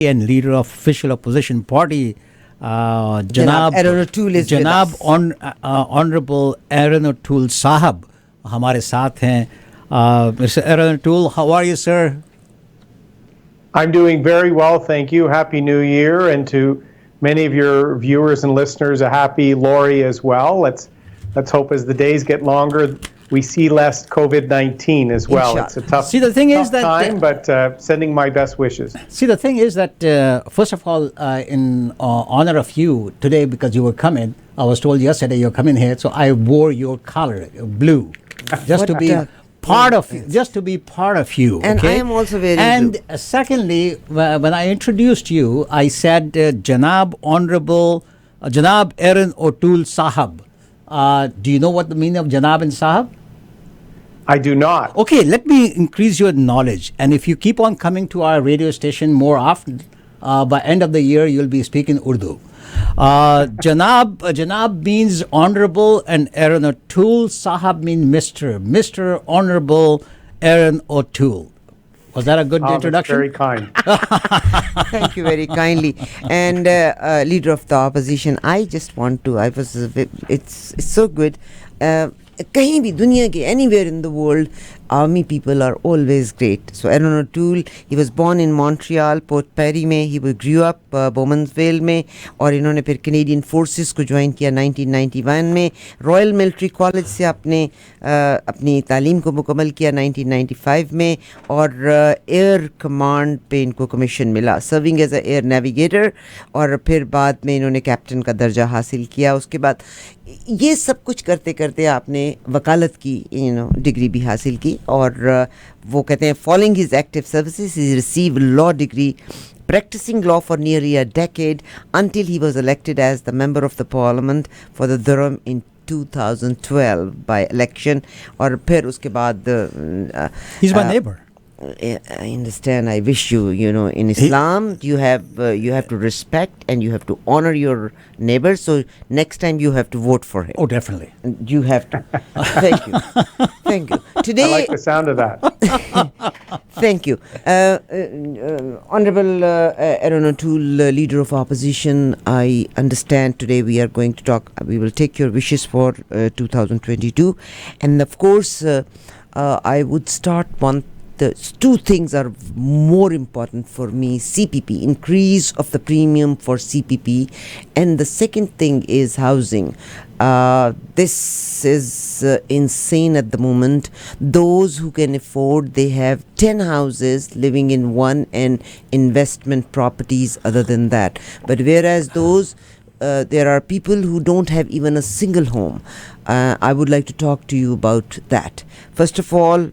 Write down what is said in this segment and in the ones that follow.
and leader of official opposition party, जनाब Janab Erin O'Toole is with Janab us. Honorable Erin O'Toole Sahab हमारे साथ हैं. Mr. Erin O'Toole, how are you, sir? I'm doing very well, thank you. Happy New Year, and to many of your viewers and listeners, a happy Lori as well. Let's hope as the days get longer, we see less COVID-19 as well. Inshallah. It's a tough, See, the thing is that time, but sending my best wishes. See, the thing is that, first of all, in honor of you today, because you were coming, I was told yesterday you're coming here, so I wore your color, blue, just to be part of you, just to be part of you. And okay? I am also wearing And blue. Secondly, when I introduced you, I said Janab Honorable Janab Erin O'Toole Sahab. Do you know what the meaning of Janab and Sahab? I do not. Okay, let me increase your knowledge. And if you keep on coming to our radio station more often, by end of the year, you'll be speaking Urdu. Janab means honorable, and Erin O'Toole. Sahab means Mr. Honorable Erin O'Toole. Was that a good introduction? Very kind. Thank you very kindly. And leader of the opposition, I just want to, it's so good. कहीं भी दुनिया के anywhere in the world, army people are always great. So Erin O'Toole, he was born in Montreal, Port Perry में, he grew up Bowmanville में, और इन्होंने फिर Canadian Forces को ज्वाइन किया 1991 में, Royal Military College से अपनी तालीम को मुकम्मल किया 1995 में, और एयर कमांड पे इनको कमीशन मिला, serving as a air navigator, और फिर बाद में इन्होंने कैप्टन का दर्जा हासिल किया. उसके बाद ये सब कुछ करते करते आपने वकालत की डिग्री भी हासिल की, और वो कहते हैं following his active services he received law degree, practicing law for nearly a decade until he was elected as the member of the parliament for the Durham in 2012 by election. और फिर उसके बाद He's my neighbor. I understand. I wish you, in Islam, you have to respect and you have to honor your neighbor. So next time you have to vote for him. Oh, definitely. You have to. Thank you. Thank you. Today, I like the sound of that. Thank you. Honorable Erin O'Toole, leader of opposition, I understand today we are going to talk, we will take your wishes for 2022. And of course, I would start the two things are more important for me. CPP, increase of the premium for CPP, and the second thing is housing. This is insane at the moment. Those who can afford, they have 10 houses living in one and investment properties other than that. But whereas those there are people who don't have even a single home. I would like to talk to you about that. First of all,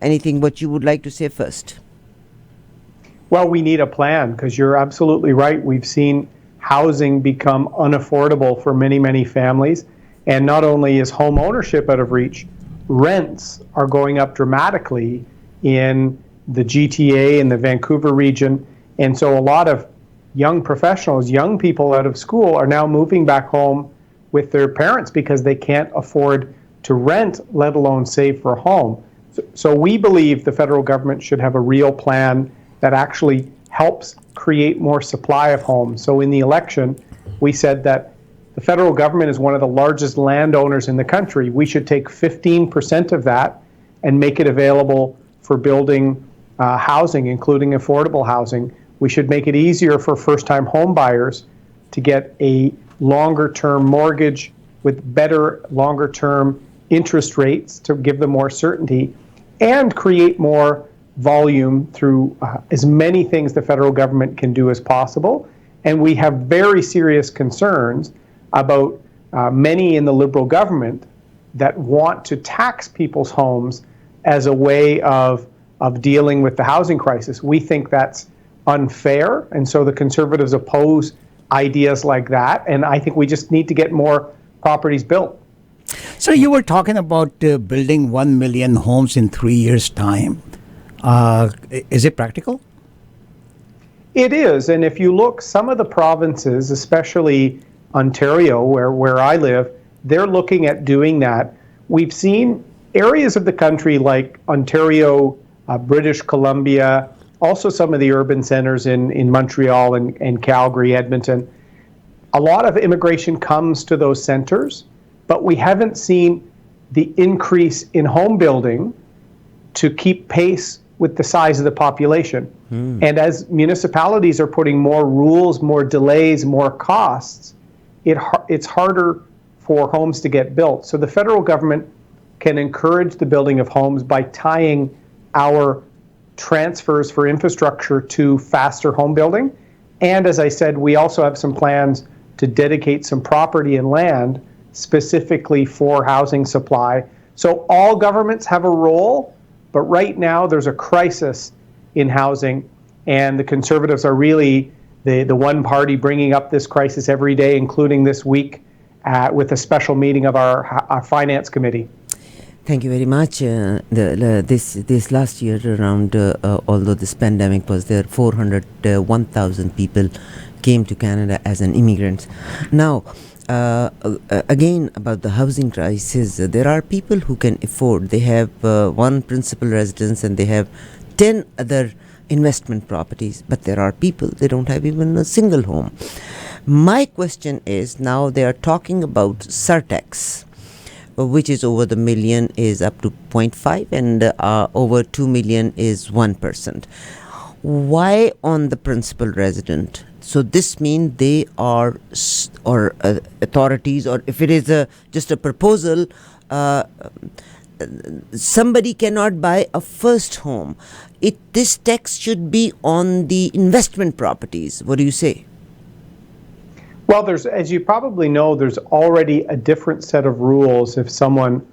anything what you would like to say first? Well, we need a plan, because you're absolutely right. We've seen housing become unaffordable for many, many families. And not only is home ownership out of reach, rents are going up dramatically in the GTA and the Vancouver region. And so a lot of young professionals, young people out of school, are now moving back home with their parents because they can't afford to rent, let alone save for a home. So we believe the federal government should have a real plan that actually helps create more supply of homes. So in the election, we said that the federal government is one of the largest landowners in the country. We should take 15% of that and make it available for building housing, including affordable housing. We should make it easier for first-time home buyers to get a longer-term mortgage with better longer-term interest rates to give them more certainty, and create more volume through as many things the federal government can do as possible. And we have very serious concerns about many in the Liberal government that want to tax people's homes as a way of dealing with the housing crisis. We think that's unfair, and so the Conservatives oppose ideas like that, and I think we just need to get more properties built. So you were talking about building 1 million homes in 3 years' time. Is it practical? It is, and if you look, some of the provinces, especially Ontario, where I live, they're looking at doing that. We've seen areas of the country like Ontario, British Columbia, also some of the urban centers in Montreal and Calgary, Edmonton. A lot of immigration comes to those centers, but we haven't seen the increase in home building to keep pace with the size of the population. And as municipalities are putting more rules, more delays, more costs, it's harder for homes to get built. So the federal government can encourage the building of homes by tying our transfers for infrastructure to faster home building. And as I said, we also have some plans to dedicate some property and land specifically for housing supply. So all governments have a role, but right now there's a crisis in housing, and the Conservatives are really the one party bringing up this crisis every day, including this week with a special meeting of our Finance Committee. Thank you very much. This last year around, although this pandemic was there, 1,000 people came to Canada as an immigrant. Now, again, about the housing crisis, there are people who can afford. They have one principal residence and they have 10 other investment properties, but there are people, they don't have even a single home. My question is, now they are talking about surtax, which is over the million is up to 0.5 and over 2 million is 1%. Why on the principal resident? So this means they are, or authorities, or if it is just a proposal, somebody cannot buy a first home. This tax should be on the investment properties. What do you say? Well, as you probably know, there's already a different set of rules if someone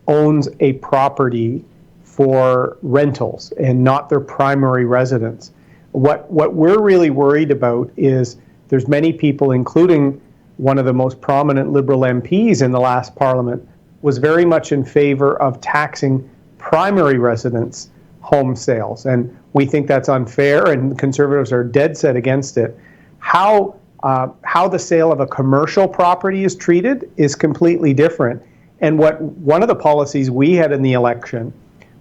owns a property for rentals and not their primary residence. What we're really worried about is there's many people, including one of the most prominent Liberal MPs in the last Parliament, was very much in favor of taxing primary residence home sales. And we think that's unfair, and Conservatives are dead set against it. How the sale of a commercial property is treated is completely different. And one of the policies we had in the election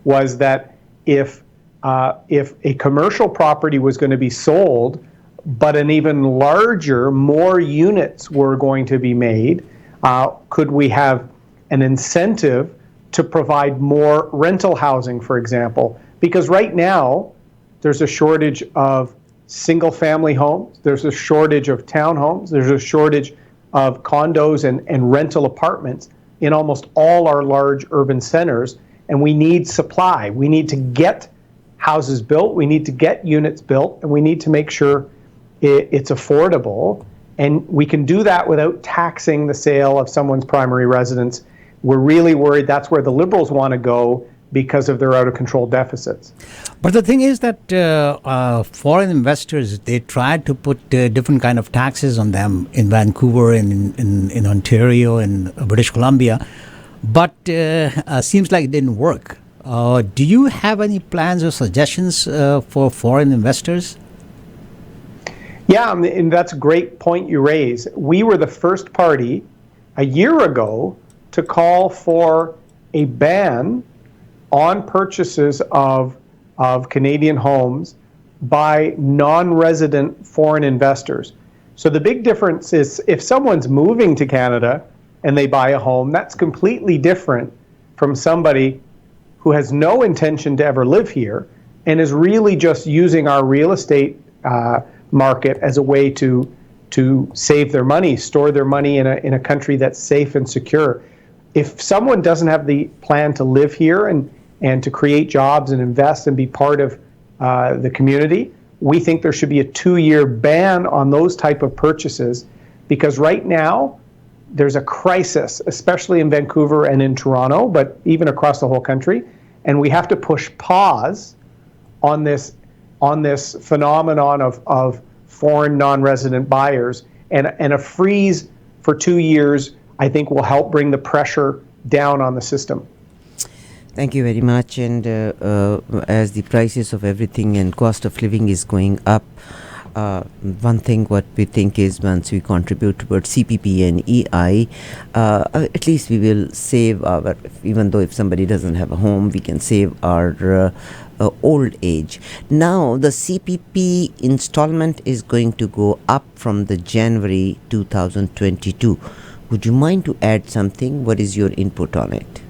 was that if a commercial property was going to be sold, but an even larger, more units were going to be made, could we have an incentive to provide more rental housing, for example? Because right now, there's a shortage of single-family homes, there's a shortage of townhomes, there's a shortage of condos and rental apartments in almost all our large urban centers, and we need supply. We need to get houses built, we need to get units built, and we need to make sure it's affordable. And we can do that without taxing the sale of someone's primary residence. We're really worried that's where the Liberals want to go because of their out-of-control deficits. But the thing is that foreign investors, they tried to put different kind of taxes on them in Vancouver and in Ontario and British Columbia, but seems like it didn't work. Do you have any plans or suggestions for foreign investors? Yeah, and that's a great point you raise. We were the first party a year ago to call for a ban on purchases of Canadian homes by non-resident foreign investors. So the big difference is if someone's moving to Canada and they buy a home, that's completely different from somebody who has no intention to ever live here and is really just using our real estate market as a way to save their money, store their money in a country that's safe and secure. If someone doesn't have the plan to live here and to create jobs and invest and be part of the community, we think there should be a 2-year ban on those type of purchases, because right now there's a crisis, especially in Vancouver and in Toronto, but even across the whole country, and we have to push pause on this phenomenon of foreign non-resident buyers, and a freeze for 2 years, I think, will help bring the pressure down on the system. Thank you very much. And as the prices of everything and cost of living is going up, one thing what we think is once we contribute towards CPP and EI, at least we will save our, even though if somebody doesn't have a home, we can save our old age. Now the CPP installment is going to go up from the January 2022. Would you mind to add something? What is your input on it?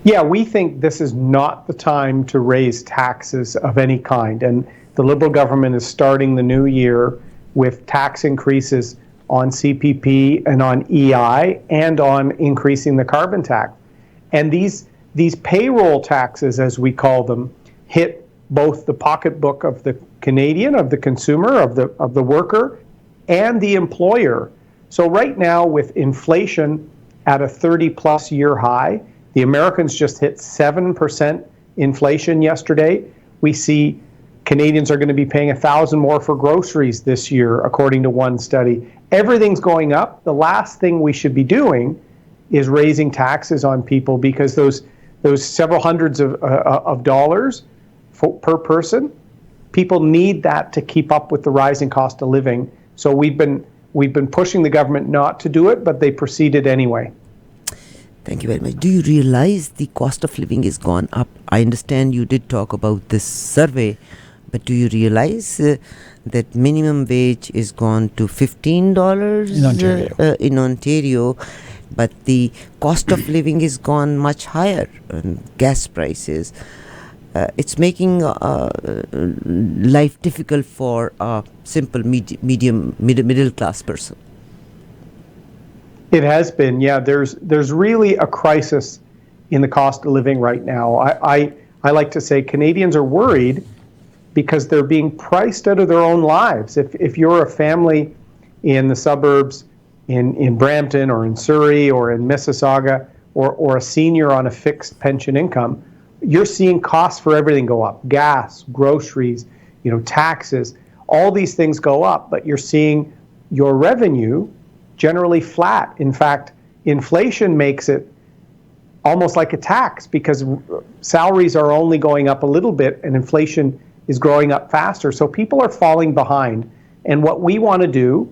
Yeah, we think this is not the time to raise taxes of any kind. And the Liberal government is starting the new year with tax increases on CPP and on EI and on increasing the carbon tax. And these payroll taxes, as we call them, hit both the pocketbook of the Canadian, of the consumer, of the worker, and the employer. So right now, with inflation at a 30-plus year high, the Americans just hit 7% inflation yesterday. We see Canadians are going to be paying $1,000 more for groceries this year, according to one study. Everything's going up. The last thing we should be doing is raising taxes on people, because those several hundreds of dollars per person, people need that to keep up with the rising cost of living. So we've been pushing the government not to do it, but they proceeded anyway. Thank you very much. Do you realize the cost of living is gone up? I understand you did talk about this survey, but do you realize that minimum wage is gone to $15 in Ontario, but the cost of living is gone much higher, gas prices. It's making life difficult for a simple middle class person. It has been, yeah. There's really a crisis in the cost of living right now. I like to say Canadians are worried because they're being priced out of their own lives. If you're a family in the suburbs, in Brampton or in Surrey or in Mississauga, or a senior on a fixed pension income, you're seeing costs for everything go up. Gas, groceries, taxes, all these things go up, but you're seeing your revenue generally flat. In fact, inflation makes it almost like a tax, because salaries are only going up a little bit and inflation is growing up faster. So people are falling behind. And what we want to do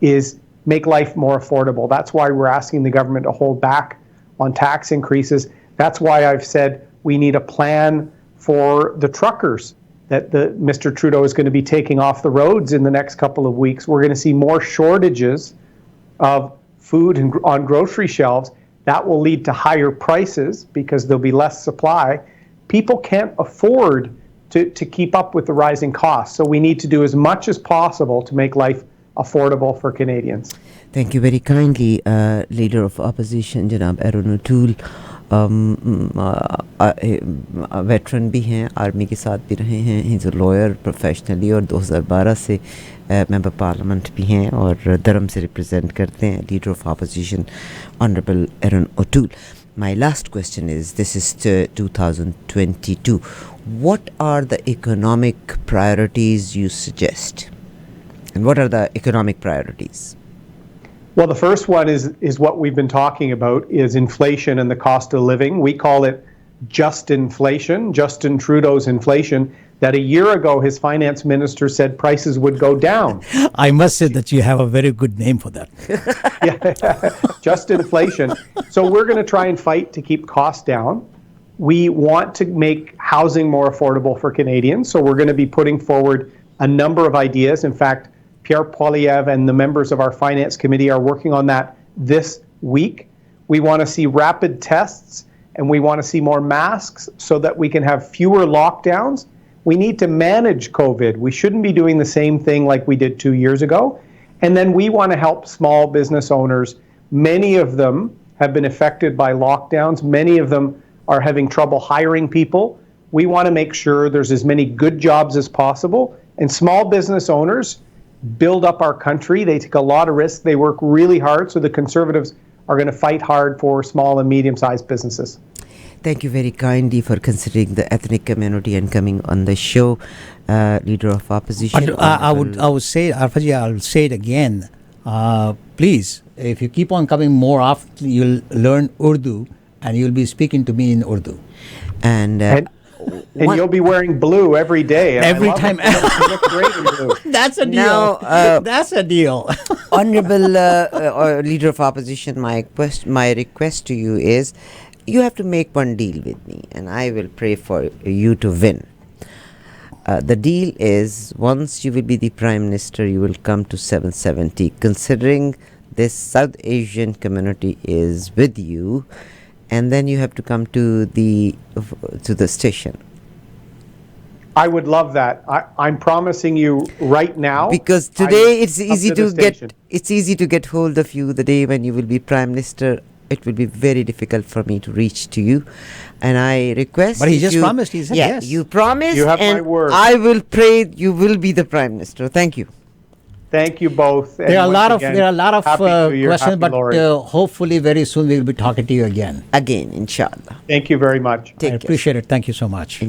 is make life more affordable. That's why we're asking the government to hold back on tax increases. That's why I've said we need a plan for the truckers that Mr. Trudeau is going to be taking off the roads in the next couple of weeks. We're going to see more shortages of food on grocery shelves. That will lead to higher prices because there'll be less supply. People can't afford to keep up with the rising costs. So we need to do as much as possible to make life affordable for Canadians. Thank you very kindly, Leader of Opposition, Janab Erin O'Toole. Veteran भी हैं, army के साथ भी रहे हैं, he is a lawyer professionally, और 2012 से member parliament भी हैं और धर्म से रिप्रेजेंट करते हैं. Leader of opposition honourable Erin O'Toole. My last question is, this is 2022. What are the economic priorities you suggest? And what are the economic priorities? Well, the first one is what we've been talking about, is inflation and the cost of living. We call it just inflation, Justin Trudeau's inflation, that a year ago his finance minister said prices would go down. I must say that you have a very good name for that. Yeah, just inflation. So we're going to try and fight to keep costs down. We want to make housing more affordable for Canadians, so we're going to be putting forward a number of ideas. In fact, Pierre Poilievre and the members of our finance committee are working on that this week. We want to see rapid tests, and we want to see more masks so that we can have fewer lockdowns. We need to manage COVID. We shouldn't be doing the same thing like we did 2 years ago. And then we want to help small business owners. Many of them have been affected by lockdowns. Many of them are having trouble hiring people. We want to make sure there's as many good jobs as possible. And small business owners build up our country. They take a lot of risks. They work really hard. So the Conservatives are going to fight hard for small and medium-sized businesses. Thank you very kindly for considering the ethnic community and coming on the show, Leader of Opposition. But I would say, Arfaji, I'll say it again. Please, if you keep on coming more often, you'll learn Urdu and you'll be speaking to me in Urdu. And And you'll be wearing blue every day. And I Every love time. it. You look great in blue. That's a deal. Now, That's a deal. Honorable Leader of Opposition, my request to you is, you have to make one deal with me, and I will pray for you to win. The deal is, once you will be the Prime Minister, you will come to 770. Considering this South Asian community is with you, and then you have to come to the station. I would love that. I'm promising you right now. Because today it's I'm easy up to to the get station. hold of you. The day when you will be Prime Minister, it will be very difficult for me to reach to you. And I request. But he just you, promised. He said yes. You promised. You have my and word. I will pray you will be the Prime Minister. Thank you. Thank you both. There are a lot of Happy New Year, questions, happy but Lori. hopefully very soon we'll be talking to you again. Again, inshallah. Thank you very much. I Take care. appreciate it. Thank you so much.